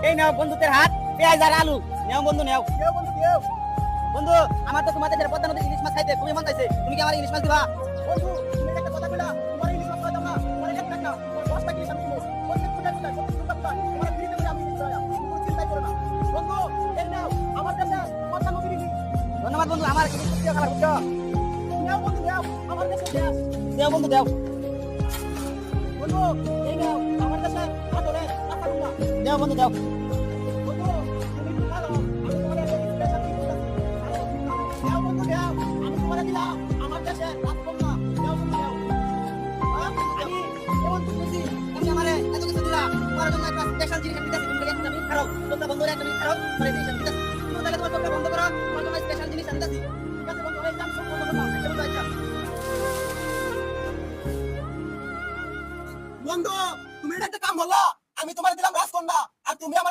এই নাও বন্ধুদের হাত পেঁয়াজ আর আলু নেও বন্ধু নেও বন্ধু আমার তো তোমাদের ছেড়ে পদ্মা নদীর ইলিশ মাছ খাইতে খুবই মন চাইছে তুমি কি আমার ইলিশ মাছ দিবা বন্ধু তুমি একটা কথা কইলা তোমার ইলিশ মাছ খাইতাম না তোমার এক টাকা না তোমার 10 টাকা ইলিশ আমি দিব প্রত্যেক ফুটা ফুটা প্রত্যেক ফুটা ফুটা তোমার ফ্রিতে করে আমি ইলিশ খাওয়া তুমি চিন্তা করো না বন্ধু এই নাও আমার কাছে পদ্মা নদীর ইলিশ ধন্যবাদ বন্ধু আমার ইলিশ মাছ খাবার বুঝছো নাও বন্ধু নাও আমার কাছে দাও বন্ধু দাও বন্ধু এই নাও আমার কাছে আদরে টাকা দাও বন্ধু দাও বন্ধু তুমি কি ভালো আমি তোমার একটা স্পেশাল গিফট আছে দাও বন্ধু দাও আমি তোমার দিলাম আমার কাছে রাখবো না দাও বন্ধু দাও আমি বন্ধু খুশি তুমি আমারে এত কিছু দিলা তোমার জন্য একটা স্পেশাল জিনিস আমি দিতেছি তুমি একটা মিনিট খাও তোমরা বন্ধুরা একটা মিনিট খাও পরে জিনিস আমি দিতেছি তুমি তাহলে তোমার চোখটা বন্ধ করো তোমার জন্য স্পেশাল জিনিস আমি দিতেছি ঠিক আছে বন্ধু এই কাম সব বন্ধ করো আচ্ছা বন্ধু আচ্ছা বন্ধু তুমি এটা একটা কাম হলো আমি তোমার দিলাম রাজকন্যা আর তুমি আমার